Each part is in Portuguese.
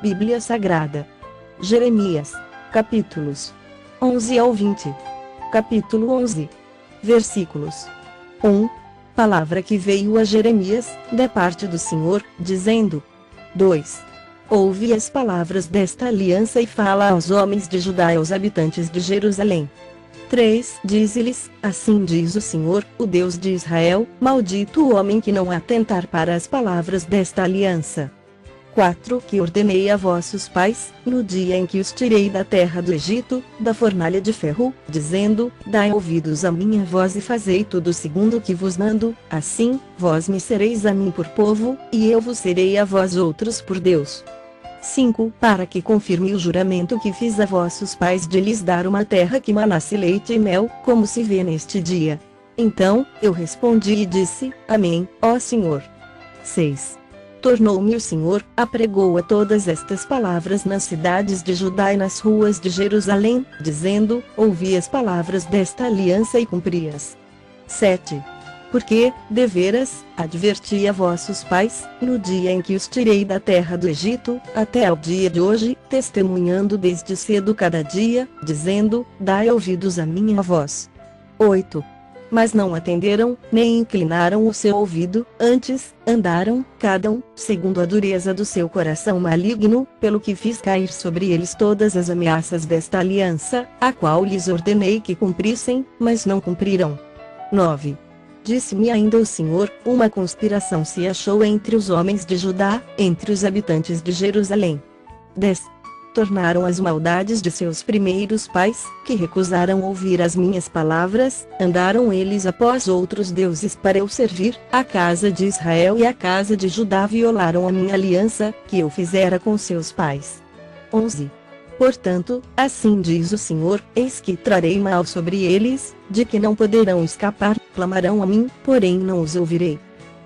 Bíblia Sagrada. Jeremias. Capítulos 11 ao 20. Capítulo 11. Versículos 1. Palavra que veio a Jeremias, da parte do Senhor, dizendo: 2. Ouve as palavras desta aliança e fala aos homens de Judá e aos habitantes de Jerusalém. 3. Dize-lhes: assim diz o Senhor, o Deus de Israel, maldito o homem que não atentar para as palavras desta aliança. 4. Que ordenei a vossos pais, no dia em que os tirei da terra do Egito, da fornalha de ferro, dizendo: dai ouvidos à minha voz e fazei tudo segundo o que vos mando, assim, vós me sereis a mim por povo, e eu vos serei a vós outros por Deus. 5. Para que confirme o juramento que fiz a vossos pais de lhes dar uma terra que manasse leite e mel, como se vê neste dia. Então, eu respondi e disse: Amém, ó Senhor. 6. Tornou-me o Senhor, apregou a todas estas palavras nas cidades de Judá e nas ruas de Jerusalém, dizendo: ouvi as palavras desta aliança e cumpri-as. 7. Porque, deveras, adverti a vossos pais, no dia em que os tirei da terra do Egito, até ao dia de hoje, testemunhando desde cedo cada dia, dizendo: dai ouvidos à minha voz. 8. Mas não atenderam, nem inclinaram o seu ouvido, antes, andaram, cada um, segundo a dureza do seu coração maligno, pelo que fiz cair sobre eles todas as ameaças desta aliança, a qual lhes ordenei que cumprissem, mas não cumpriram. 9. Disse-me ainda o Senhor: uma conspiração se achou entre os homens de Judá, entre os habitantes de Jerusalém. 10. Tornaram as maldades de seus primeiros pais, que recusaram ouvir as minhas palavras, andaram eles após outros deuses para eu servir, a casa de Israel e a casa de Judá violaram a minha aliança, que eu fizera com seus pais. 11. Portanto, assim diz o Senhor: eis que trarei mal sobre eles, de que não poderão escapar, clamarão a mim, porém não os ouvirei.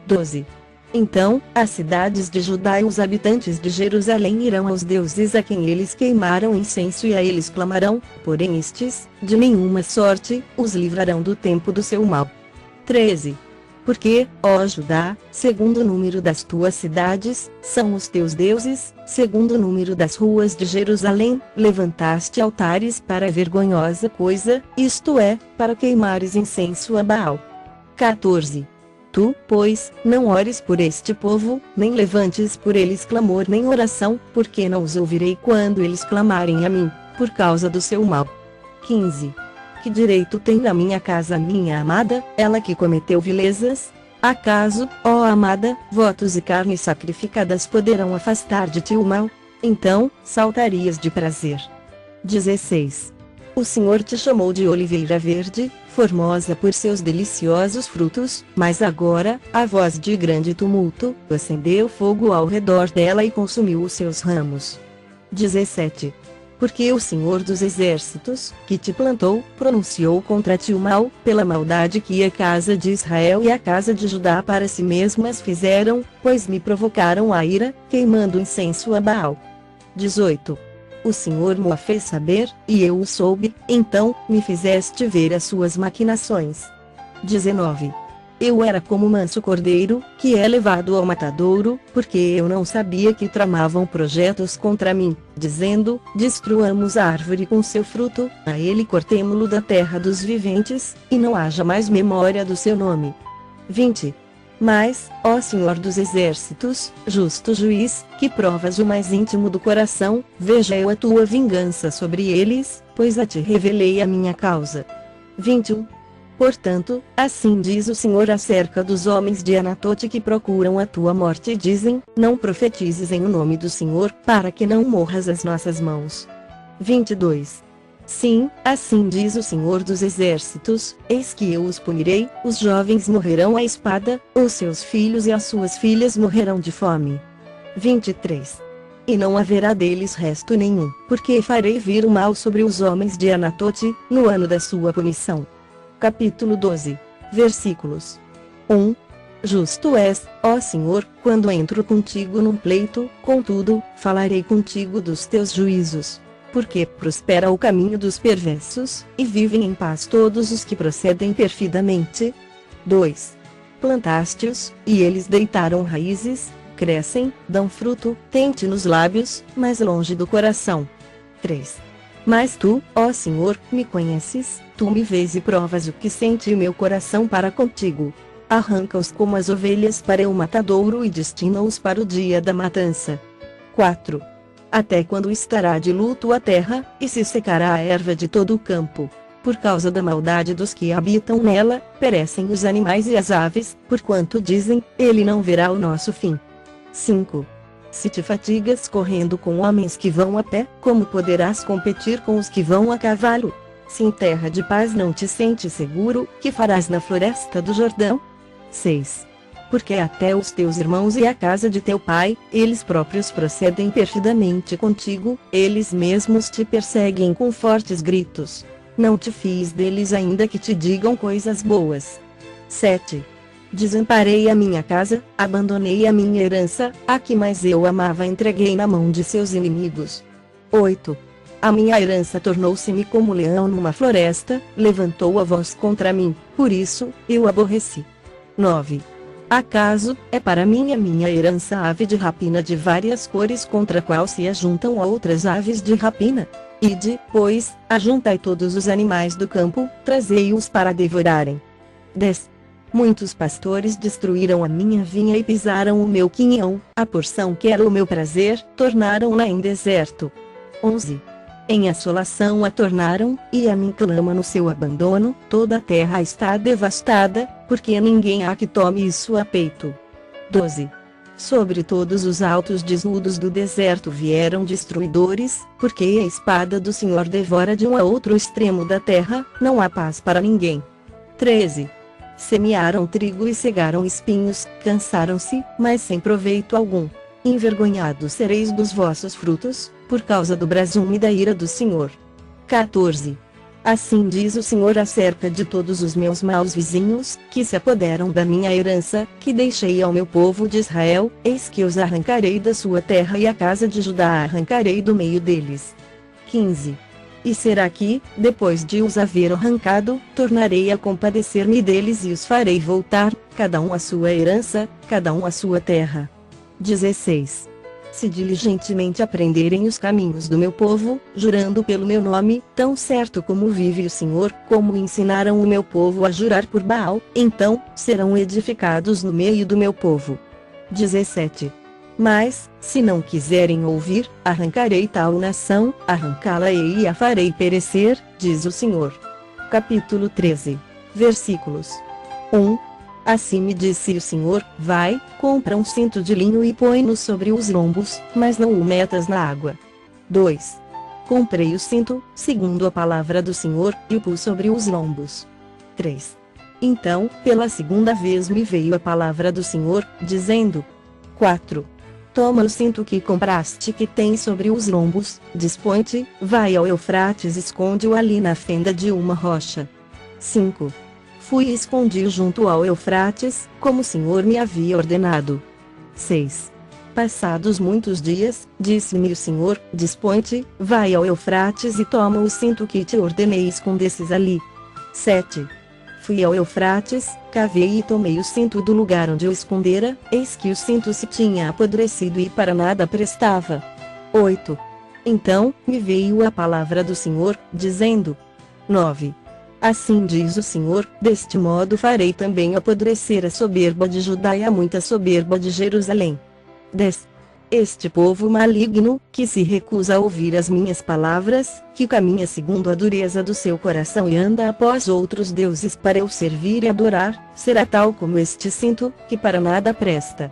12. Então, as cidades de Judá e os habitantes de Jerusalém irão aos deuses a quem eles queimaram incenso e a eles clamarão, porém estes, de nenhuma sorte, os livrarão do tempo do seu mal. 13. Porque, ó Judá, segundo o número das tuas cidades, são os teus deuses, segundo o número das ruas de Jerusalém, levantaste altares para a vergonhosa coisa, isto é, para queimares incenso a Baal. 14. Tu, pois, não ores por este povo, nem levantes por eles clamor nem oração, porque não os ouvirei quando eles clamarem a mim, por causa do seu mal. 15. Que direito tem na minha casa a minha amada, ela que cometeu vilezas? Acaso, ó amada, votos e carnes sacrificadas poderão afastar de ti o mal? Então, saltarias de prazer. 16. O Senhor te chamou de oliveira verde, formosa por seus deliciosos frutos, mas agora, a voz de grande tumulto, acendeu fogo ao redor dela e consumiu os seus ramos. 17. Porque o Senhor dos Exércitos, que te plantou, pronunciou contra ti o mal, pela maldade que a casa de Israel e a casa de Judá para si mesmas fizeram, pois me provocaram a ira, queimando incenso a Baal. 18. O Senhor me fez saber, e eu o soube, então, me fizeste ver as suas maquinações. 19. Eu era como manso cordeiro, que é levado ao matadouro, porque eu não sabia que tramavam projetos contra mim, dizendo: destruamos a árvore com seu fruto, a ele cortemo-lo da terra dos viventes, e não haja mais memória do seu nome. 20. Mas, ó Senhor dos Exércitos, justo juiz, que provas o mais íntimo do coração, veja eu a tua vingança sobre eles, pois a ti revelei a minha causa. 21. Portanto, assim diz o Senhor acerca dos homens de Anatote que procuram a tua morte e dizem: não profetizes em o nome do Senhor, para que não morras às nossas mãos. 22. Sim, assim diz o Senhor dos Exércitos: eis que eu os punirei, os jovens morrerão à espada, os seus filhos e as suas filhas morrerão de fome. 23. E não haverá deles resto nenhum, porque farei vir o mal sobre os homens de Anatote, no ano da sua punição. Capítulo 12. Versículos 1. Justo és, ó Senhor, quando entro contigo num pleito, contudo, falarei contigo dos teus juízos. Porque prospera o caminho dos perversos, e vivem em paz todos os que procedem perfidamente. 2. Plantaste-os, e eles deitaram raízes, crescem, dão fruto, tente nos lábios, mas longe do coração. 3. Mas tu, ó Senhor, me conheces, tu me vês e provas o que sente meu coração para contigo. Arranca-os como as ovelhas para o matadouro e destina-os para o dia da matança. 4. Até quando estará de luto a terra, e se secará a erva de todo o campo? Por causa da maldade dos que habitam nela, perecem os animais e as aves, porquanto dizem, ele não verá o nosso fim. 5. Se te fatigas correndo com homens que vão a pé, como poderás competir com os que vão a cavalo? Se em terra de paz não te sentes seguro, que farás na floresta do Jordão? 6. Porque até os teus irmãos e a casa de teu pai, eles próprios procedem perfidamente contigo, eles mesmos te perseguem com fortes gritos. Não te fies deles ainda que te digam coisas boas. 7. Desamparei a minha casa, abandonei a minha herança, a que mais eu amava entreguei na mão de seus inimigos. 8. A minha herança tornou-se-me como leão numa floresta, levantou a voz contra mim, por isso, eu aborreci. 9. Acaso, é para mim a minha herança ave de rapina de várias cores contra a qual se ajuntam a outras aves de rapina? Ide, pois, ajuntai todos os animais do campo, trazei-os para devorarem. 10. Muitos pastores destruíram a minha vinha e pisaram o meu quinhão, a porção que era o meu prazer, tornaram-na em deserto. 11. Em assolação a tornaram, e a mim clama no seu abandono, toda a terra está devastada, porque ninguém há que tome isso a peito. 12. Sobre todos os altos desnudos do deserto vieram destruidores, porque a espada do Senhor devora de um a outro extremo da terra, não há paz para ninguém. 13. Semearam trigo e cegaram espinhos, cansaram-se, mas sem proveito algum. Envergonhados sereis dos vossos frutos, por causa do brasume da ira do Senhor. 14. Assim diz o Senhor acerca de todos os meus maus vizinhos, que se apoderam da minha herança, que deixei ao meu povo de Israel, eis que os arrancarei da sua terra e a casa de Judá arrancarei do meio deles. 15. E será que, depois de os haver arrancado, tornarei a compadecer-me deles e os farei voltar, cada um à sua herança, cada um à sua terra. 16. Se diligentemente aprenderem os caminhos do meu povo, jurando pelo meu nome, tão certo como vive o Senhor, como ensinaram o meu povo a jurar por Baal, então, serão edificados no meio do meu povo. 17. Mas, se não quiserem ouvir, arrancarei tal nação, arrancá-la-ei e a farei perecer, diz o Senhor. Capítulo 13. Versículos 1. Assim me disse o Senhor, vai, compra um cinto de linho e põe-no sobre os lombos, mas não o metas na água. 2. Comprei o cinto, segundo a palavra do Senhor, e o pus sobre os lombos. 3. Então, pela segunda vez me veio a palavra do Senhor, dizendo: 4. Toma o cinto que compraste que tem sobre os lombos, dispõe-te, vai ao Eufrates e esconde-o ali na fenda de uma rocha. 5. Fui e escondi junto ao Eufrates, como o Senhor me havia ordenado. 6. Passados muitos dias, disse-me o Senhor, dispõe-te, vai ao Eufrates e toma o cinto que te ordenei e escondesses ali. 7. Fui ao Eufrates, cavei e tomei o cinto do lugar onde o escondera, eis que o cinto se tinha apodrecido e para nada prestava. 8. Então, me veio a palavra do Senhor, dizendo: 9. Assim diz o Senhor, deste modo farei também apodrecer a soberba de Judá e a muita soberba de Jerusalém. 10. Este povo maligno, que se recusa a ouvir as minhas palavras, que caminha segundo a dureza do seu coração e anda após outros deuses para eu servir e adorar, será tal como este cinto, que para nada presta.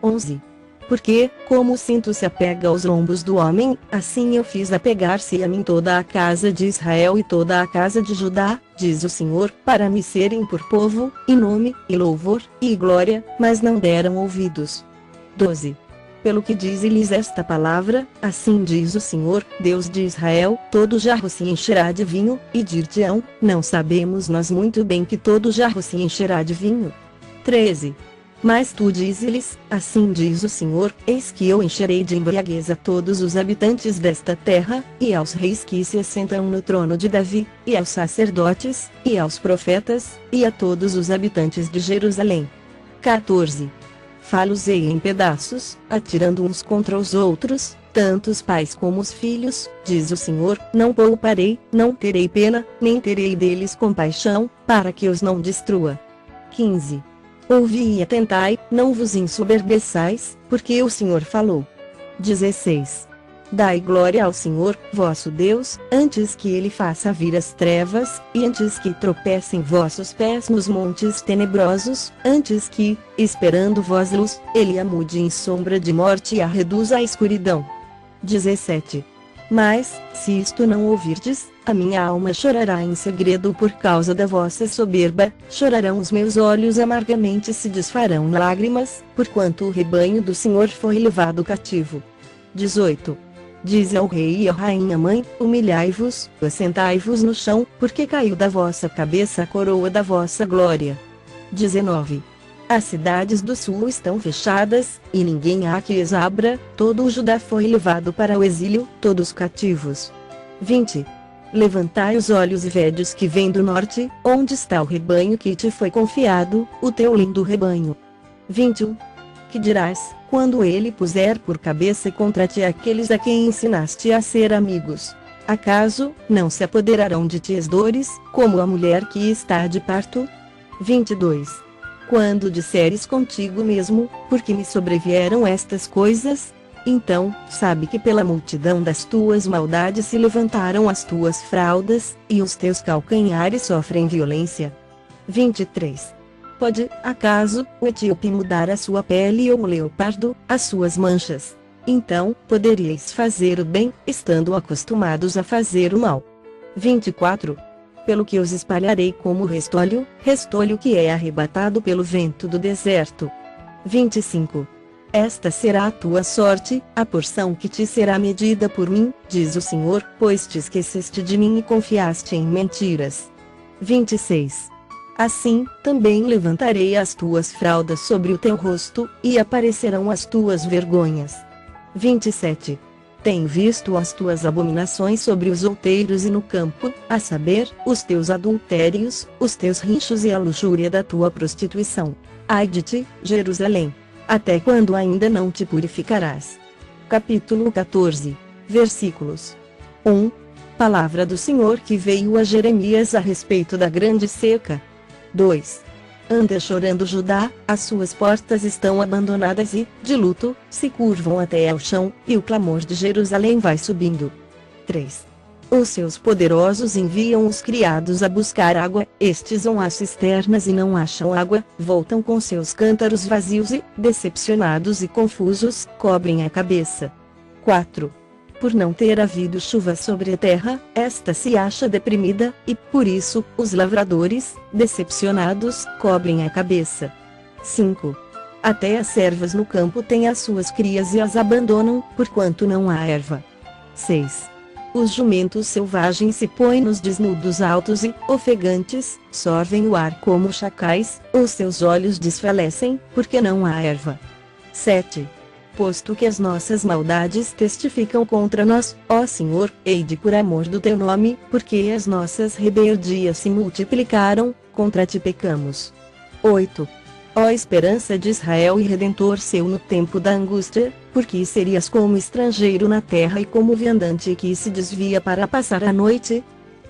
11. Porque, como o cinto se apega aos lombos do homem, assim eu fiz apegar-se a mim toda a casa de Israel e toda a casa de Judá, diz o Senhor, para me serem por povo, e nome, e louvor, e glória, mas não deram ouvidos. 12. Pelo que diz-lhes esta palavra, assim diz o Senhor, Deus de Israel, todo jarro se encherá de vinho, e dir-te-ão, não sabemos nós muito bem que todo jarro se encherá de vinho. 13. Mas tu dize-lhes, assim diz o Senhor, eis que eu encherei de embriaguez a todos os habitantes desta terra, e aos reis que se assentam no trono de Davi, e aos sacerdotes, e aos profetas, e a todos os habitantes de Jerusalém. 14. fá-los-ei em pedaços, atirando uns contra os outros, tanto os pais como os filhos, diz o Senhor, não pouparei, não terei pena, nem terei deles compaixão, para que os não destrua. 15. Ouvi e atentai, não vos ensoberbeçais, porque o Senhor falou. 16. Dai glória ao Senhor, vosso Deus, antes que ele faça vir as trevas, e antes que tropecem vossos pés nos montes tenebrosos, antes que, esperando vós luz, ele a mude em sombra de morte e a reduza à escuridão. 17. Mas, se isto não ouvirdes, a minha alma chorará em segredo por causa da vossa soberba, chorarão os meus olhos amargamente, se desfarão lágrimas, porquanto o rebanho do Senhor foi levado cativo. 18. Diz ao rei e à rainha mãe, humilhai-vos, assentai-vos no chão, porque caiu da vossa cabeça a coroa da vossa glória. 19. As cidades do sul estão fechadas, e ninguém há que as abra, todo o Judá foi levado para o exílio, todos cativos. 20. Levantai os olhos e vedes que vem do norte, onde está o rebanho que te foi confiado, o teu lindo rebanho. 21. Que dirás, quando ele puser por cabeça contra ti aqueles a quem ensinaste a ser amigos? Acaso, não se apoderarão de ti as dores, como a mulher que está de parto? 22. Quando disseres contigo mesmo, porque me sobrevieram estas coisas? Então, sabe que pela multidão das tuas maldades se levantaram as tuas fraldas, e os teus calcanhares sofrem violência. 23. Pode, acaso, o etíope mudar a sua pele ou o leopardo, as suas manchas? Então, poderíeis fazer o bem, estando acostumados a fazer o mal. 24. Pelo que os espalharei como restolho, restolho que é arrebatado pelo vento do deserto. 25. Esta será a tua sorte, a porção que te será medida por mim, diz o Senhor, pois te esqueceste de mim e confiaste em mentiras. 26. Assim, também levantarei as tuas fraldas sobre o teu rosto, e aparecerão as tuas vergonhas. 27. Tenho visto as tuas abominações sobre os outeiros e no campo, a saber, os teus adultérios, os teus rinchos e a luxúria da tua prostituição. Ai de ti, Jerusalém! Até quando ainda não te purificarás? Capítulo 14. Versículos 1. Palavra do Senhor que veio a Jeremias a respeito da grande seca. 2. Anda chorando Judá, as suas portas estão abandonadas e, de luto, se curvam até ao chão, e o clamor de Jerusalém vai subindo. 3. Os seus poderosos enviam os criados a buscar água, estes vão às cisternas e não acham água, voltam com seus cântaros vazios e, decepcionados e confusos, cobrem a cabeça. 4. Por não ter havido chuva sobre a terra, esta se acha deprimida, e, por isso, os lavradores, decepcionados, cobrem a cabeça. 5. Até as servas no campo têm as suas crias e as abandonam, porquanto não há erva. 6. Os jumentos selvagens se põem nos desnudos altos e, ofegantes, sorvem o ar como chacais, os seus olhos desfalecem, porque não há erva. 7. Posto que as nossas maldades testificam contra nós, ó Senhor, eide por amor do teu nome, porque as nossas rebeldias se multiplicaram, contra ti pecamos. 8. Ó esperança de Israel e Redentor seu no tempo da angústia, porque serias como estrangeiro na terra e como viandante que se desvia para passar a noite?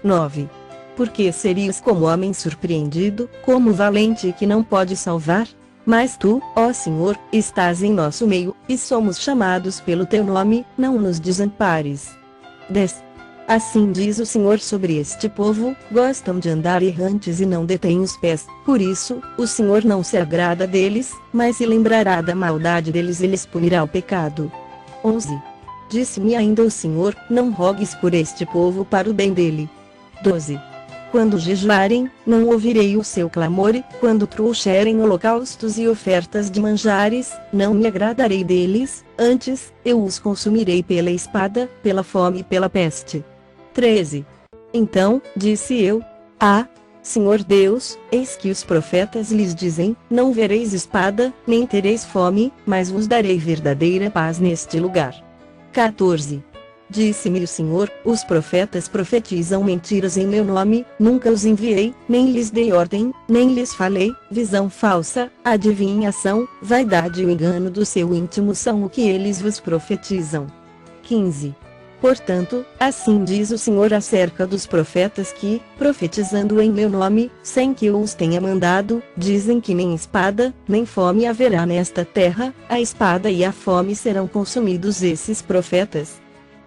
9. Porque serias como homem surpreendido, como valente que não pode salvar? Mas tu, ó Senhor, estás em nosso meio, e somos chamados pelo teu nome, não nos desampares. 10. Assim diz o Senhor sobre este povo, gostam de andar errantes e não detêm os pés, por isso, o Senhor não se agrada deles, mas se lembrará da maldade deles e lhes punirá o pecado. 11. Disse-me ainda o Senhor, não rogues por este povo para o bem dele. 12. Quando jejuarem, não ouvirei o seu clamor e, quando trouxerem holocaustos e ofertas de manjares, não me agradarei deles, antes, eu os consumirei pela espada, pela fome e pela peste. 13. Então, disse eu, Senhor Deus, eis que os profetas lhes dizem, não vereis espada, nem tereis fome, mas vos darei verdadeira paz neste lugar. 14. Disse-me o Senhor: os profetas profetizam mentiras em meu nome, nunca os enviei, nem lhes dei ordem, nem lhes falei. Visão falsa, adivinhação, vaidade e o engano do seu íntimo são o que eles vos profetizam. 15. Portanto, assim diz o Senhor acerca dos profetas que, profetizando em meu nome, sem que eu os tenha mandado, dizem que nem espada, nem fome haverá nesta terra, a espada e a fome serão consumidos esses profetas.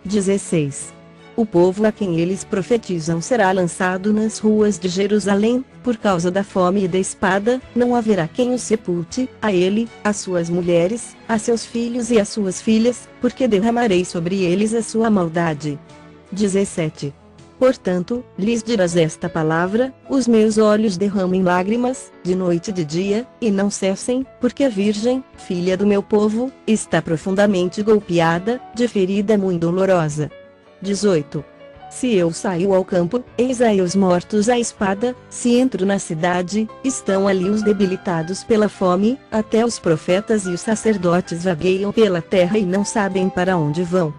16. O povo a quem eles profetizam será lançado nas ruas de Jerusalém, por causa da fome e da espada, não haverá quem o sepulte, a ele, a suas mulheres, a seus filhos e as suas filhas, porque derramarei sobre eles a sua maldade. 17. Portanto, lhes dirás esta palavra: os meus olhos derramem lágrimas, de noite e de dia, e não cessem, porque a virgem, filha do meu povo, está profundamente golpeada, de ferida muito dolorosa. 18. Se eu saio ao campo, eis aí os mortos à espada, se entro na cidade, estão ali os debilitados pela fome, até os profetas e os sacerdotes vagueiam pela terra e não sabem para onde vão.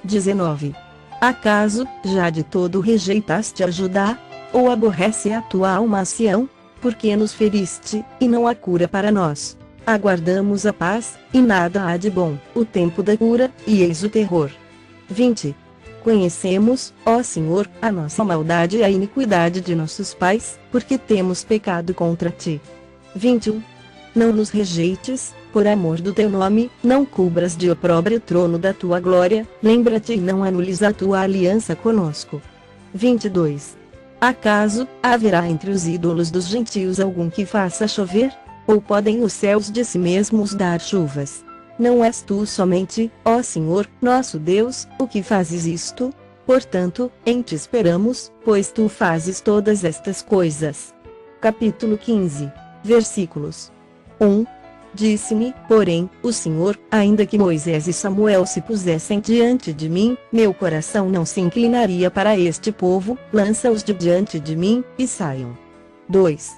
19. Acaso, já de todo rejeitaste a Judá? Ou aborrece a tua alma a Sião? Porque nos feriste, e não há cura para nós. Aguardamos a paz, e nada há de bom, o tempo da cura, e eis o terror. 20. Conhecemos, ó Senhor, a nossa maldade e a iniquidade de nossos pais, porque temos pecado contra ti. 21. Não nos rejeites, por amor do teu nome, não cubras de opróbrio o trono da tua glória, lembra-te e não anules a tua aliança conosco. 22. Acaso, haverá entre os ídolos dos gentios algum que faça chover? Ou podem os céus de si mesmos dar chuvas? Não és tu somente, ó Senhor, nosso Deus, o que fazes isto? Portanto, em ti esperamos, pois tu fazes todas estas coisas. Capítulo 15. Versículos 1. Disse-me, porém, o Senhor: ainda que Moisés e Samuel se pusessem diante de mim, meu coração não se inclinaria para este povo, lança-os de diante de mim, e saiam. 2.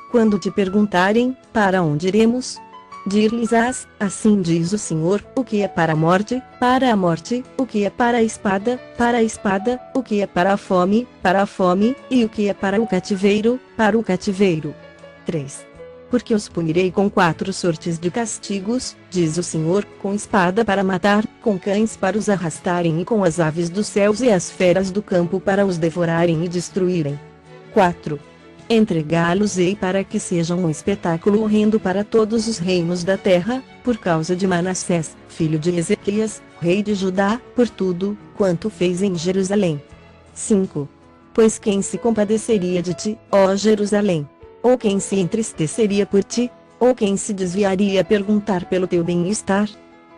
Quando te perguntarem, para onde iremos? Dir-lhes-ás: assim diz o Senhor: o que é para a morte, o que é para a espada, o que é para a fome, e o que é para o cativeiro, para o cativeiro. 3. Porque os punirei com 4 sortes de castigos, diz o Senhor, com espada para matar, com cães para os arrastarem e com as aves dos céus e as feras do campo para os devorarem e destruírem. 4. Entregá-los-ei para que sejam um espetáculo horrendo para todos os reinos da terra, por causa de Manassés, filho de Ezequias, rei de Judá, por tudo quanto fez em Jerusalém. 5. Pois quem se compadeceria de ti, ó Jerusalém? Ou quem se entristeceria por ti? Ou quem se desviaria a perguntar pelo teu bem-estar?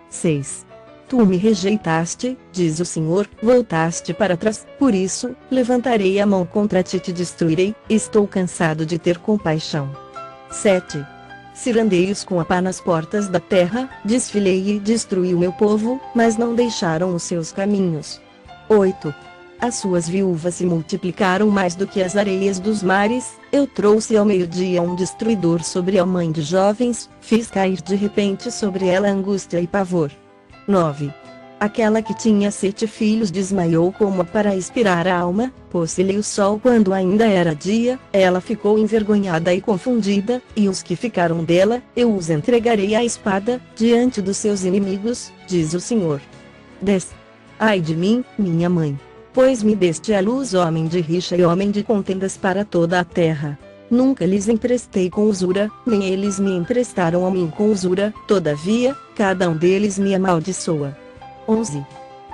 6. Tu me rejeitaste, diz o Senhor, voltaste para trás, por isso, levantarei a mão contra ti e te destruirei, estou cansado de ter compaixão. 7. Cirandei-os com a pá nas portas da terra, desfilei e destruí o meu povo, mas não deixaram os seus caminhos. 8. As suas viúvas se multiplicaram mais do que as areias dos mares, eu trouxe ao meio-dia um destruidor sobre a mãe de jovens, fiz cair de repente sobre ela angústia e pavor. 9. Aquela que tinha 7 filhos desmaiou como para expirar a alma, pôs-lhe o sol quando ainda era dia, ela ficou envergonhada e confundida, e os que ficaram dela, eu os entregarei à espada, diante dos seus inimigos, diz o Senhor. 10. Ai de mim, minha mãe! Pois me deste à luz homem de rixa e homem de contendas para toda a terra. Nunca lhes emprestei com usura, nem eles me emprestaram a mim com usura, todavia, cada um deles me amaldiçoa. 11.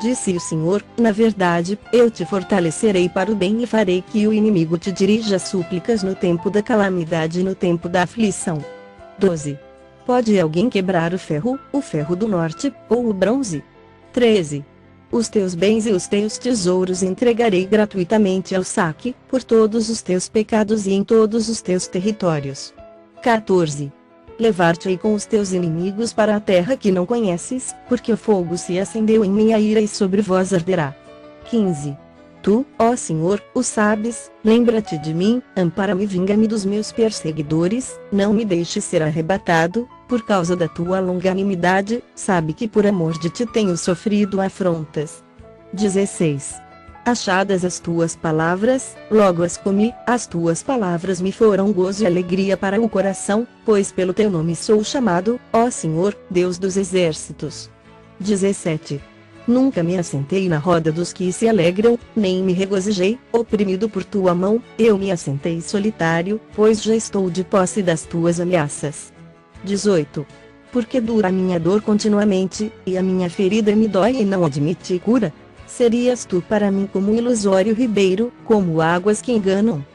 Disse o Senhor: na verdade, eu te fortalecerei para o bem e farei que o inimigo te dirija súplicas no tempo da calamidade e no tempo da aflição. 12. Pode alguém quebrar o ferro do norte, ou o bronze? 13. Os teus bens e os teus tesouros entregarei gratuitamente ao saque, por todos os teus pecados e em todos os teus territórios. 14. Levar-te-ei com os teus inimigos para a terra que não conheces, porque o fogo se acendeu em minha ira e sobre vós arderá. 15. Tu, ó Senhor, o sabes, lembra-te de mim, ampara-me e vinga-me dos meus perseguidores, não me deixes ser arrebatado, por causa da tua longanimidade, sabe que por amor de ti tenho sofrido afrontas. 16. Achadas as tuas palavras, logo as comi, as tuas palavras me foram gozo e alegria para o coração, pois pelo teu nome sou chamado, ó Senhor, Deus dos exércitos. 17. Nunca me assentei na roda dos que se alegram, nem me regozijei, oprimido por tua mão, eu me assentei solitário, pois já estou de posse das tuas ameaças. 18. Porque dura a minha dor continuamente, e a minha ferida me dói e não admite cura. Serias tu para mim como um ilusório ribeiro, como águas que enganam.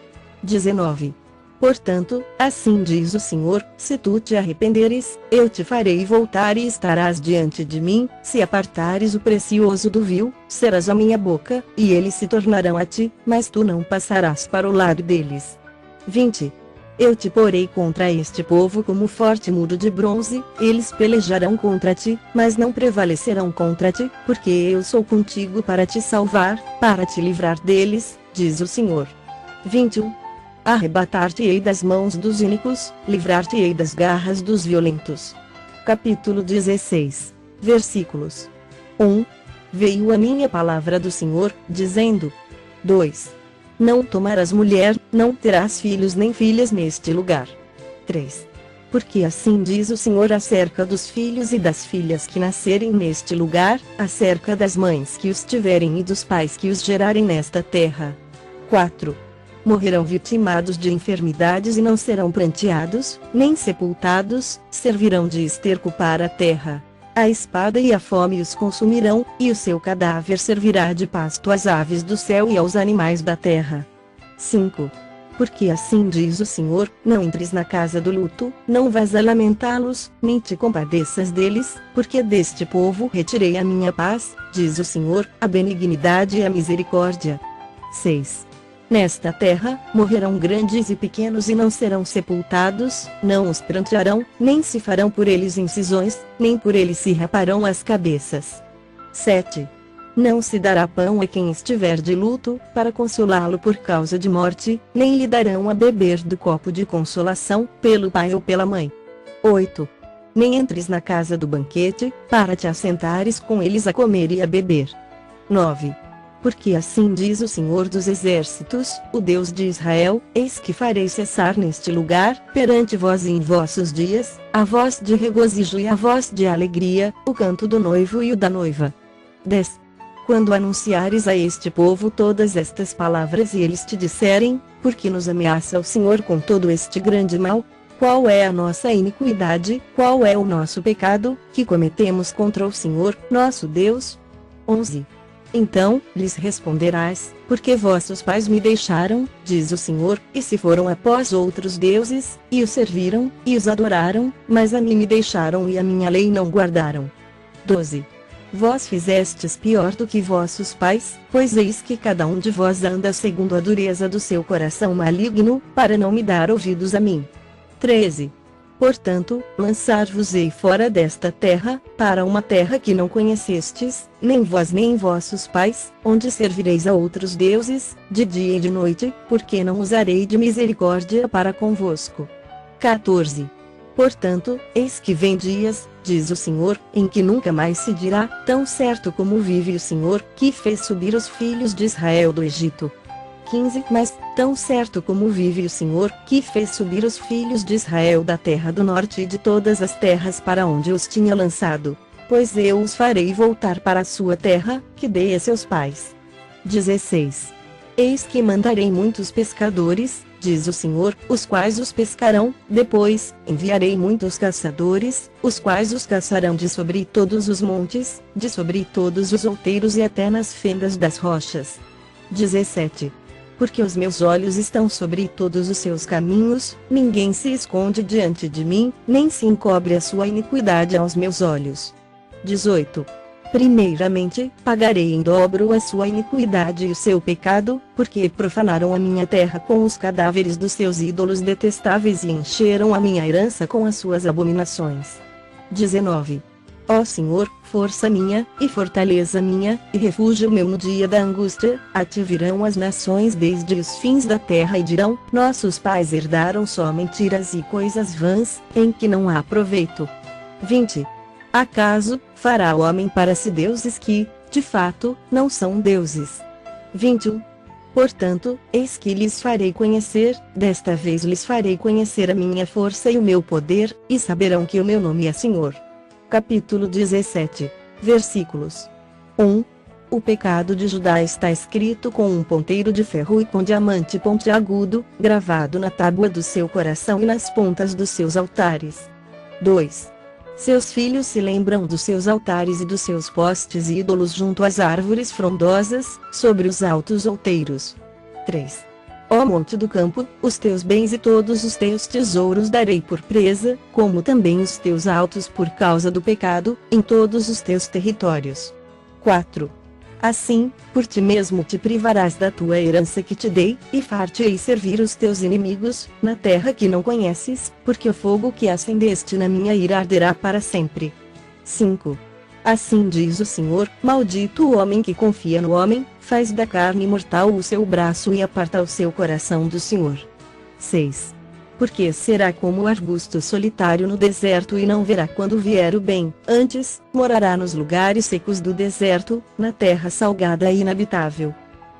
19. Portanto, assim diz o Senhor, se tu te arrependeres, eu te farei voltar e estarás diante de mim, se apartares o precioso do vil, serás a minha boca, e eles se tornarão a ti, mas tu não passarás para o lado deles. 20. Eu te porei contra este povo como forte muro de bronze, eles pelejarão contra ti, mas não prevalecerão contra ti, porque eu sou contigo para te salvar, para te livrar deles, diz o Senhor. 21. Arrebatar-te-ei das mãos dos ínicos, livrar-te-ei das garras dos violentos. Capítulo 16. Versículos 1. Veio a minha palavra do Senhor, dizendo: 2. Não tomarás mulher, não terás filhos nem filhas neste lugar. 3. Porque assim diz o Senhor acerca dos filhos e das filhas que nascerem neste lugar, acerca das mães que os tiverem e dos pais que os gerarem nesta terra. 4. Morrerão vitimados de enfermidades e não serão pranteados, nem sepultados, servirão de esterco para a terra. A espada e a fome os consumirão, e o seu cadáver servirá de pasto às aves do céu e aos animais da terra. 5. Porque assim diz o Senhor, não entres na casa do luto, não vás a lamentá-los, nem te compadeças deles, porque deste povo retirei a minha paz, diz o Senhor, a benignidade e a misericórdia. 6. Nesta terra, morrerão grandes e pequenos e não serão sepultados, não os prantearão, nem se farão por eles incisões, nem por eles se raparão as cabeças. 7. Não se dará pão a quem estiver de luto, para consolá-lo por causa de morte, nem lhe darão a beber do copo de consolação, pelo pai ou pela mãe. 8. Nem entres na casa do banquete, para te assentares com eles a comer e a beber. 9. Porque assim diz o Senhor dos Exércitos, o Deus de Israel, eis que farei cessar neste lugar, perante vós e em vossos dias, a voz de regozijo e a voz de alegria, o canto do noivo e o da noiva. 10. Quando anunciares a este povo todas estas palavras e eles te disserem, por que nos ameaça o Senhor com todo este grande mal? Qual é a nossa iniquidade, qual é o nosso pecado, que cometemos contra o Senhor, nosso Deus? 11. Então, lhes responderás, porque vossos pais me deixaram, diz o Senhor, e se foram após outros deuses, e os serviram, e os adoraram, mas a mim me deixaram e a minha lei não guardaram. 12. Vós fizestes pior do que vossos pais, pois eis que cada um de vós anda segundo a dureza do seu coração maligno, para não me dar ouvidos a mim. 13. Portanto, lançar-vos-ei fora desta terra, para uma terra que não conhecestes, nem vós nem vossos pais, onde servireis a outros deuses, de dia e de noite, porque não usarei de misericórdia para convosco. 14. Portanto, eis que vem dias, diz o Senhor, em que nunca mais se dirá, tão certo como vive o Senhor, que fez subir os filhos de Israel do Egito. 15. Mas, tão certo como vive o Senhor, que fez subir os filhos de Israel da terra do norte e de todas as terras para onde os tinha lançado, pois eu os farei voltar para a sua terra, que dei a seus pais. 16. Eis que mandarei muitos pescadores, diz o Senhor, os quais os pescarão, depois, enviarei muitos caçadores, os quais os caçarão de sobre todos os montes, de sobre todos os outeiros e até nas fendas das rochas. 17. Porque os meus olhos estão sobre todos os seus caminhos, ninguém se esconde diante de mim, nem se encobre a sua iniquidade aos meus olhos. 18. Primeiramente, pagarei em dobro a sua iniquidade e o seu pecado, porque profanaram a minha terra com os cadáveres dos seus ídolos detestáveis e encheram a minha herança com as suas abominações. 19. Ó Senhor, força minha, e fortaleza minha, e refúgio meu no dia da angústia, a ti virão as nações desde os fins da terra e dirão, nossos pais herdaram só mentiras e coisas vãs, em que não há proveito. 20. Acaso, fará o homem para si deuses que, de fato, não são deuses. 21. Portanto, eis que lhes farei conhecer, desta vez lhes farei conhecer a minha força e o meu poder, e saberão que o meu nome é Senhor. Capítulo 17. Versículos 1. O pecado de Judá está escrito com um ponteiro de ferro e com diamante pontiagudo, gravado na tábua do seu coração e nas pontas dos seus altares. 2. Seus filhos se lembram dos seus altares e dos seus postes e ídolos junto às árvores frondosas, sobre os altos outeiros. 3. Ó monte do campo, os teus bens e todos os teus tesouros darei por presa, como também os teus altos por causa do pecado, em todos os teus territórios. 4. Assim, por ti mesmo te privarás da tua herança que te dei, e far-te-ei servir os teus inimigos, na terra que não conheces, porque o fogo que acendeste na minha ira arderá para sempre. 5. Assim diz o Senhor: maldito o homem que confia no homem, faz da carne mortal o seu braço e aparta o seu coração do Senhor. 6. Porque será como o arbusto solitário no deserto e não verá quando vier o bem, antes, morará nos lugares secos do deserto, na terra salgada e inabitável.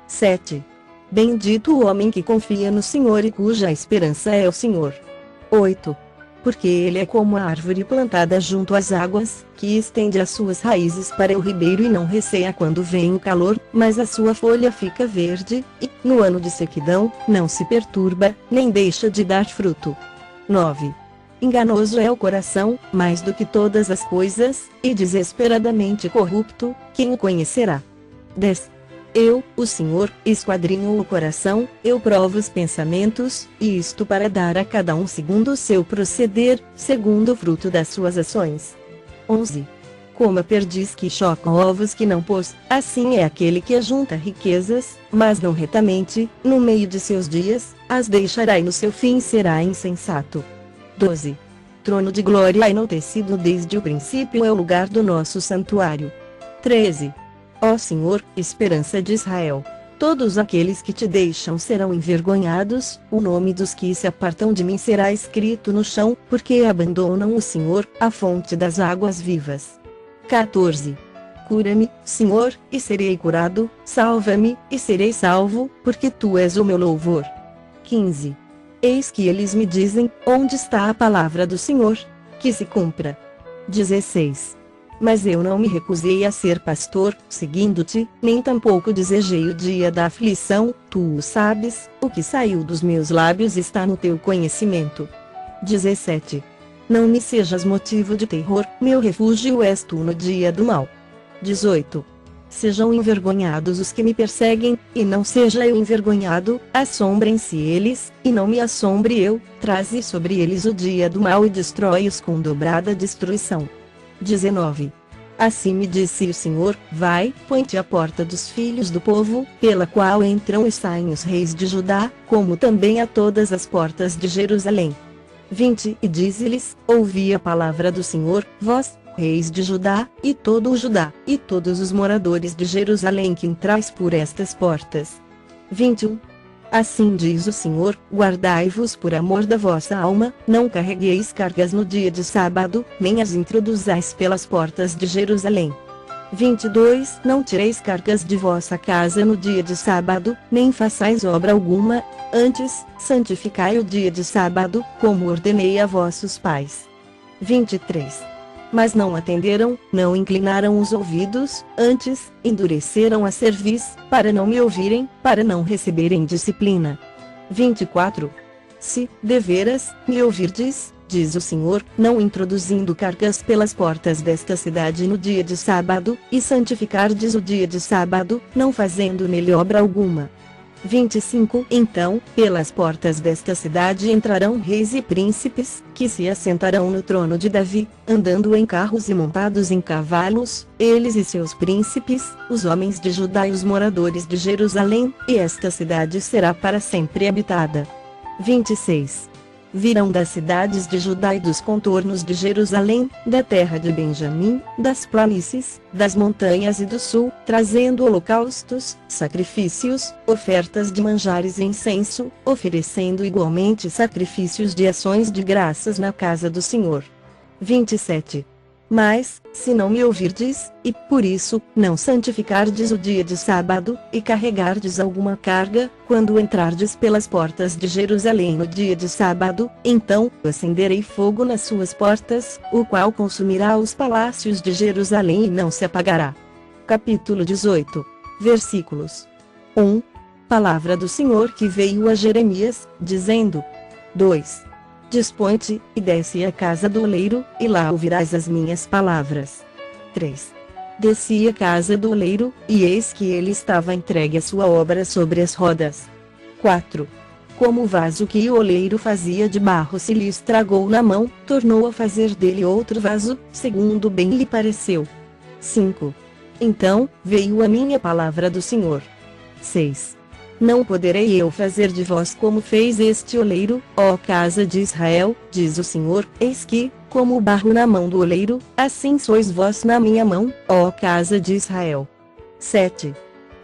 7. Bendito o homem que confia no Senhor e cuja esperança é o Senhor. 8. Porque ele é como a árvore plantada junto às águas, que estende as suas raízes para o ribeiro e não receia quando vem o calor, mas a sua folha fica verde, e, no ano de sequidão, não se perturba, nem deixa de dar fruto. 9. Enganoso é o coração, mais do que todas as coisas, e desesperadamente corrupto, quem o conhecerá? 10. Eu, o Senhor, esquadrinho o coração, eu provo os pensamentos, e isto para dar a cada um segundo o seu proceder, segundo o fruto das suas ações. 11. Como a perdiz que choca ovos que não pôs, assim é aquele que ajunta riquezas, mas não retamente, no meio de seus dias, as deixará e no seu fim será insensato. 12. Trono de glória enaltecido desde o princípio é o lugar do nosso santuário. 13. Ó Senhor, esperança de Israel, todos aqueles que te deixam serão envergonhados, o nome dos que se apartam de mim será escrito no chão, porque abandonam o Senhor, a fonte das águas vivas. 14. Cura-me, Senhor, e serei curado, salva-me, e serei salvo, porque tu és o meu louvor. 15. Eis que eles me dizem: onde está a palavra do Senhor? Que se cumpra. 16. Mas eu não me recusei a ser pastor, seguindo-te, nem tampouco desejei o dia da aflição, tu o sabes, o que saiu dos meus lábios está no teu conhecimento. 17. Não me sejas motivo de terror, meu refúgio és tu no dia do mal. 18. Sejam envergonhados os que me perseguem, e não seja eu envergonhado, assombrem-se eles, e não me assombre eu, traze sobre eles o dia do mal e destrói-os com dobrada destruição. 19. Assim me disse o Senhor: vai, põe-te à porta dos filhos do povo, pela qual entram e saem os reis de Judá, como também a todas as portas de Jerusalém. 20. E dize-lhes: ouvi a palavra do Senhor, vós, reis de Judá, e todo o Judá, e todos os moradores de Jerusalém que entrais por estas portas. 21. Assim diz o Senhor: guardai-vos por amor da vossa alma, não carregueis cargas no dia de sábado, nem as introduzais pelas portas de Jerusalém. 22. Não tireis cargas de vossa casa no dia de sábado, nem façais obra alguma, antes, santificai o dia de sábado, como ordenei a vossos pais. 23. Mas não atenderam, não inclinaram os ouvidos, antes, endureceram a cerviz, para não me ouvirem, para não receberem disciplina. 24. Se, deveras, me ouvirdes, diz o Senhor, não introduzindo cargas pelas portas desta cidade no dia de sábado, e santificardes o dia de sábado, não fazendo nele obra alguma. 25. Então, pelas portas desta cidade entrarão reis e príncipes, que se assentarão no trono de Davi, andando em carros e montados em cavalos, eles e seus príncipes, os homens de Judá e os moradores de Jerusalém, e esta cidade será para sempre habitada. 26. Virão das cidades de Judá e dos contornos de Jerusalém, da terra de Benjamim, das planícies, das montanhas e do sul, trazendo holocaustos, sacrifícios, ofertas de manjares e incenso, oferecendo igualmente sacrifícios de ações de graças na casa do Senhor. 27. Mas, se não me ouvirdes, e por isso, não santificardes o dia de sábado, e carregardes alguma carga, quando entrardes pelas portas de Jerusalém no dia de sábado, então, acenderei fogo nas suas portas, o qual consumirá os palácios de Jerusalém e não se apagará. Capítulo 18. Versículos 1. Palavra do Senhor que veio a Jeremias, dizendo: 2. Dispõe-te, e desce à casa do oleiro, e lá ouvirás as minhas palavras. 3. Desci à casa do oleiro, e eis que ele estava entregue à sua obra sobre as rodas. 4. Como o vaso que o oleiro fazia de barro se lhe estragou na mão, tornou a fazer dele outro vaso, segundo bem lhe pareceu. 5. Então, veio a minha palavra do Senhor. 6. Não poderei eu fazer de vós como fez este oleiro, ó casa de Israel, diz o Senhor, eis que, como o barro na mão do oleiro, assim sois vós na minha mão, ó casa de Israel. 7.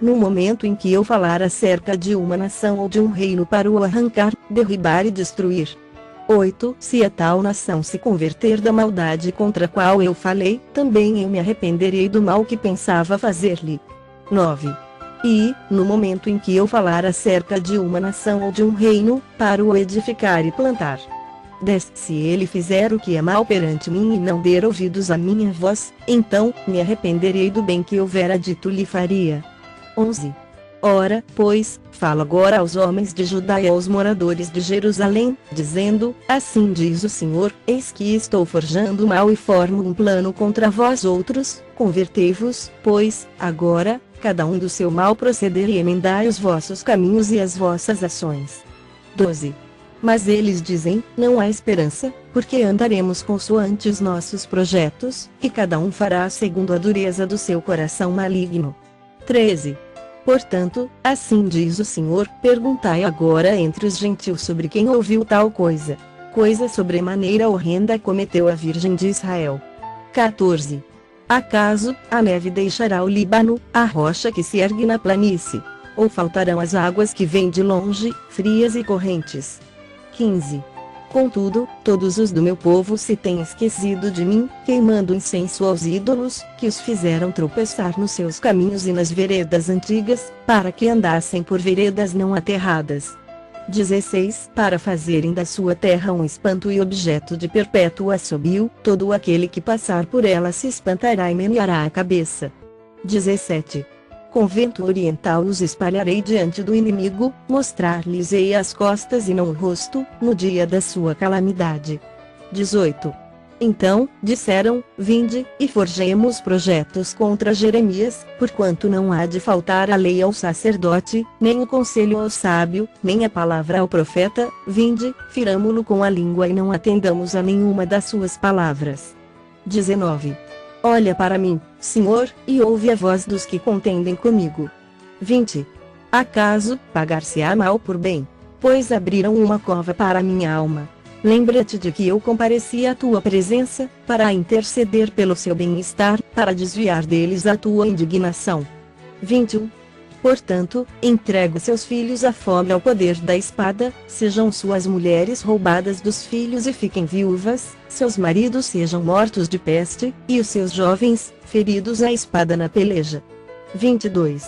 No momento em que eu falar acerca de uma nação ou de um reino para o arrancar, derribar e destruir. 8. Se a tal nação se converter da maldade contra a qual eu falei, também eu me arrependerei do mal que pensava fazer-lhe. 9. E, no momento em que eu falar acerca de uma nação ou de um reino, para o edificar e plantar. 10. Se ele fizer o que é mal perante mim e não der ouvidos à minha voz, então, me arrependerei do bem que houvera dito lhe faria. 11. Ora, pois, fala agora aos homens de Judá e aos moradores de Jerusalém, dizendo: assim diz o Senhor, eis que estou forjando mal e formo um plano contra vós outros, convertei-vos, pois, agora, cada um do seu mal proceder e emendai os vossos caminhos e as vossas ações. 12. Mas eles dizem: não há esperança, porque andaremos consoante os nossos projetos, e cada um fará segundo a dureza do seu coração maligno. 13. Portanto, assim diz o Senhor, perguntai agora entre os gentios sobre quem ouviu tal coisa. Coisa sobremaneira horrenda cometeu a Virgem de Israel. 14. Acaso, a neve deixará o Líbano, a rocha que se ergue na planície? Ou faltarão as águas que vêm de longe, frias e correntes? 15. Contudo, todos os do meu povo se têm esquecido de mim, queimando incenso aos ídolos, que os fizeram tropeçar nos seus caminhos e nas veredas antigas, para que andassem por veredas não aterradas. 16. Para fazerem da sua terra um espanto e objeto de perpétuo assobio, todo aquele que passar por ela se espantará e meneará a cabeça. 17. Com vento oriental os espalharei diante do inimigo, mostrar-lhes-ei as costas e não o rosto, no dia da sua calamidade. 18. Então, disseram, vinde, e forjemos projetos contra Jeremias, porquanto não há de faltar a lei ao sacerdote, nem o conselho ao sábio, nem a palavra ao profeta, vinde, firamo-lo com a língua e não atendamos a nenhuma das suas palavras. 19. Olha para mim, Senhor, e ouve a voz dos que contendem comigo. 20. Acaso, pagar-se-á mal por bem? Pois abriram uma cova para a minha alma. Lembra-te de que eu compareci à tua presença, para interceder pelo seu bem-estar, para desviar deles a tua indignação. 21. Portanto, entrega seus filhos à fome ao poder da espada, sejam suas mulheres roubadas dos filhos e fiquem viúvas, seus maridos sejam mortos de peste, e os seus jovens, feridos à espada na peleja. 22.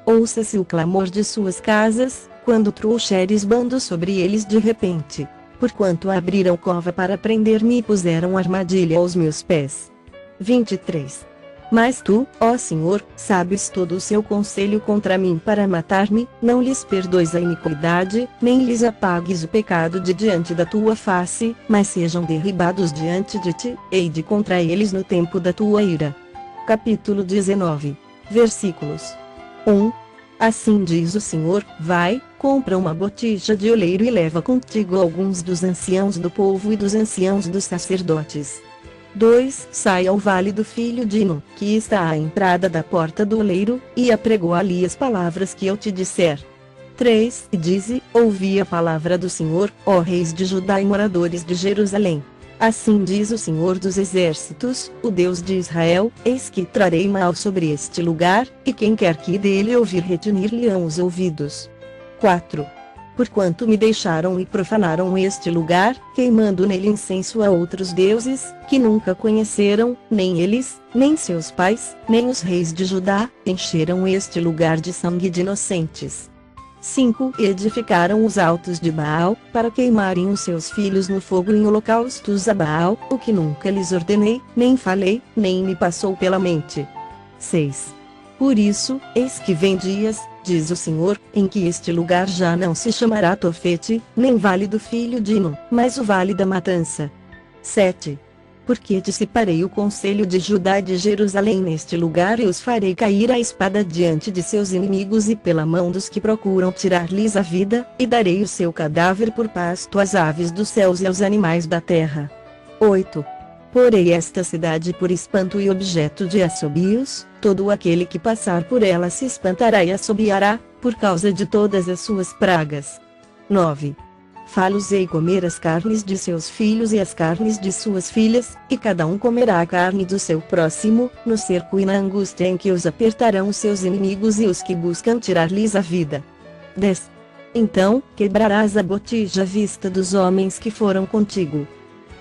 Ouça-se o clamor de suas casas, quando trouxeres bando sobre eles de repente. Porquanto abriram cova para prender-me e puseram armadilha aos meus pés. 23. Mas tu, ó Senhor, sabes todo o seu conselho contra mim para matar-me, não lhes perdoes a iniquidade, nem lhes apagues o pecado de diante da tua face, mas sejam derribados diante de ti, hei de contra eles no tempo da tua ira. Capítulo 19. Versículos 1. Assim diz o Senhor, vai, compra uma botija de oleiro e leva contigo alguns dos anciãos do povo e dos anciãos dos sacerdotes. 2. Sai ao vale do filho de Inom, que está à entrada da porta do oleiro, e apregou ali as palavras que eu te disser. 3. E dize, ouvi a palavra do Senhor, ó reis de Judá e moradores de Jerusalém. Assim diz o Senhor dos Exércitos, o Deus de Israel, eis que trarei mal sobre este lugar, e quem quer que dele ouvir retinir-lhe-ão os ouvidos. 4. Porquanto me deixaram e profanaram este lugar, queimando nele incenso a outros deuses, que nunca conheceram, nem eles, nem seus pais, nem os reis de Judá, encheram este lugar de sangue de inocentes. 5. Edificaram os altos de Baal, para queimarem os seus filhos no fogo em holocaustos a Baal, o que nunca lhes ordenei, nem falei, nem me passou pela mente. 6. Por isso, eis que vem dias, diz o Senhor, em que este lugar já não se chamará Tofete, nem Vale do Filho de Inom, mas o Vale da Matança. 7. Porque dissiparei o conselho de Judá e de Jerusalém neste lugar e os farei cair a espada diante de seus inimigos e pela mão dos que procuram tirar-lhes a vida, e darei o seu cadáver por pasto às aves dos céus e aos animais da terra. 8. Porei esta cidade por espanto e objeto de assobios, todo aquele que passar por ela se espantará e assobiará, por causa de todas as suas pragas. 9. Fá-los-ei comer as carnes de seus filhos e as carnes de suas filhas, e cada um comerá a carne do seu próximo, no cerco e na angústia em que os apertarão os seus inimigos e os que buscam tirar-lhes a vida. 10. Então, quebrarás a botija à vista dos homens que foram contigo.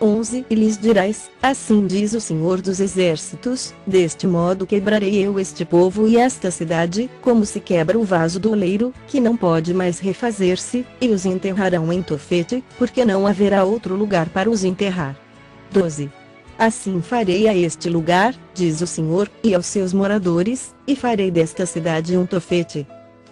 11. E lhes dirás, assim diz o Senhor dos Exércitos, deste modo quebrarei eu este povo e esta cidade, como se quebra o vaso do oleiro, que não pode mais refazer-se, e os enterrarão em Tofete, porque não haverá outro lugar para os enterrar. 12. Assim farei a este lugar, diz o Senhor, e aos seus moradores, e farei desta cidade um Tofete.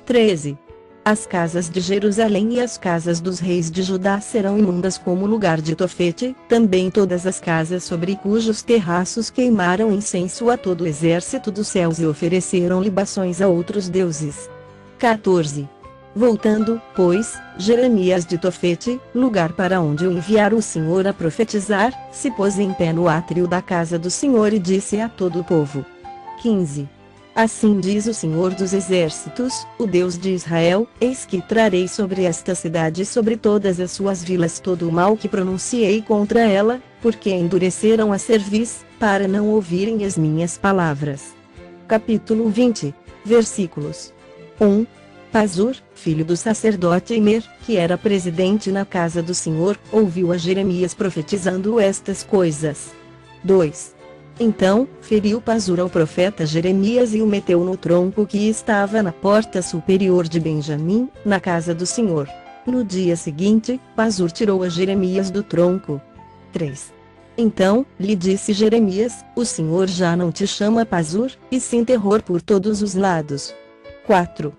13. As casas de Jerusalém e as casas dos reis de Judá serão imundas como lugar de Tofete, também todas as casas sobre cujos terraços queimaram incenso a todo o exército dos céus e ofereceram libações a outros deuses. 14. Voltando, pois, Jeremias de Tofete, lugar para onde o enviara o Senhor a profetizar, se pôs em pé no átrio da casa do Senhor e disse a todo o povo. 15. Assim diz o Senhor dos Exércitos, o Deus de Israel, eis que trarei sobre esta cidade e sobre todas as suas vilas todo o mal que pronunciei contra ela, porque endureceram a cerviz, para não ouvirem as minhas palavras. Capítulo 20, versículos 1. Pazur, filho do sacerdote Imer, que era presidente na casa do Senhor, ouviu a Jeremias profetizando estas coisas. 2. Então, feriu Pazur ao profeta Jeremias e o meteu no tronco que estava na porta superior de Benjamim, na casa do Senhor. No dia seguinte, Pazur tirou a Jeremias do tronco. 3. Então, lhe disse Jeremias, o Senhor já não te chama Pazur, e sim terror por todos os lados. 4.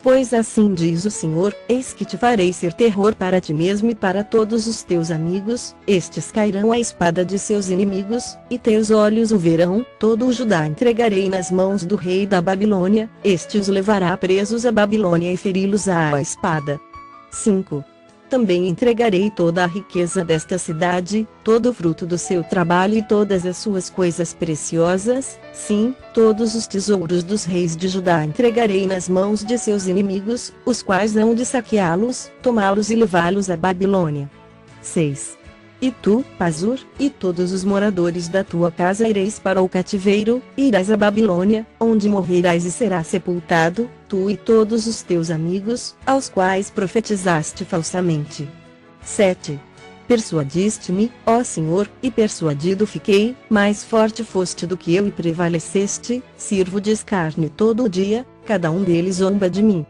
Pois assim diz o Senhor, eis que te farei ser terror para ti mesmo e para todos os teus amigos, estes cairão à espada de seus inimigos, e teus olhos o verão, todo o Judá entregarei nas mãos do rei da Babilônia, este os levará presos à Babilônia e feri-los-á à espada. 5. Também entregarei toda a riqueza desta cidade, todo o fruto do seu trabalho e todas as suas coisas preciosas, sim, todos os tesouros dos reis de Judá entregarei nas mãos de seus inimigos, os quais hão de saqueá-los, tomá-los e levá-los à Babilônia. 6. E tu, Pazur, e todos os moradores da tua casa ireis para o cativeiro, e irás à Babilônia, onde morrerás e serás sepultado, tu e todos os teus amigos, aos quais profetizaste falsamente. 7. Persuadiste-me, ó Senhor, e persuadido fiquei, mais forte foste do que eu e prevaleceste, sirvo de escárnio todo o dia, cada um deles zomba de mim.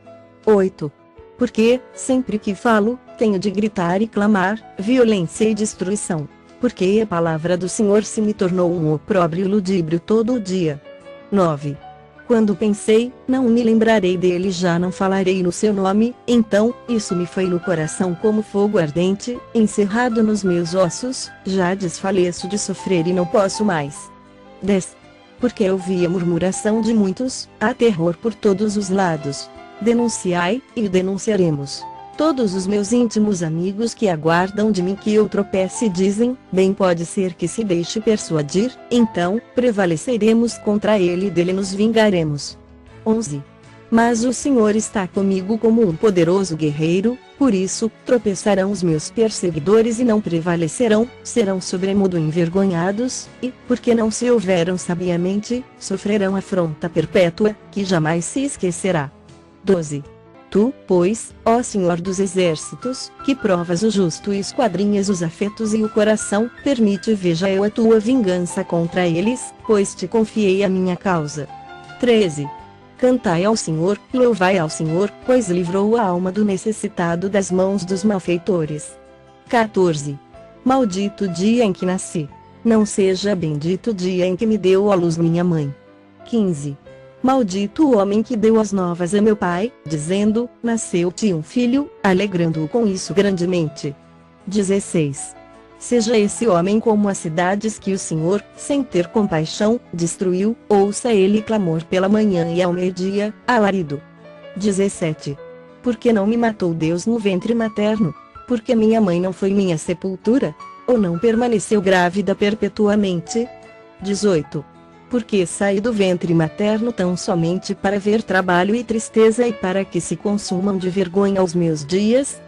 8. Porque, sempre que falo, tenho de gritar e clamar, violência e destruição. Porque a palavra do Senhor se me tornou um opróbrio ludíbrio todo o dia. 9. Quando pensei, não me lembrarei dele, já não falarei no seu nome, então, isso me foi no coração como fogo ardente, encerrado nos meus ossos, já desfaleço de sofrer e não posso mais. 10. Porque eu vi a murmuração de muitos, há terror por todos os lados. Denunciai, e o denunciaremos. Todos os meus íntimos amigos que aguardam de mim que eu tropece dizem, bem pode ser que se deixe persuadir, então, prevaleceremos contra ele e dele nos vingaremos. 11. Mas o Senhor está comigo como um poderoso guerreiro, por isso, tropeçarão os meus perseguidores e não prevalecerão, serão sobremodo envergonhados, e, porque não se houveram sabiamente, sofrerão afronta perpétua, que jamais se esquecerá. 12. Tu, pois, ó Senhor dos Exércitos, que provas o justo e esquadrinhas os afetos e o coração, permite veja eu a tua vingança contra eles, pois te confiei a minha causa. 13. Cantai ao Senhor, louvai ao Senhor, pois livrou a alma do necessitado das mãos dos malfeitores. 14. Maldito o dia em que nasci. Não seja bendito o dia em que me deu à luz minha mãe. 15. Maldito o homem que deu as novas a meu pai, dizendo, nasceu-te um filho, alegrando-o com isso grandemente. 16. Seja esse homem como as cidades que o Senhor, sem ter compaixão, destruiu, ouça ele clamor pela manhã e ao meio-dia, alarido. 17. Por que não me matou Deus no ventre materno? Porque minha mãe não foi minha sepultura? Ou não permaneceu grávida perpetuamente? 18. Porque saí do ventre materno tão somente para ver trabalho e tristeza e para que se consumam de vergonha os meus dias,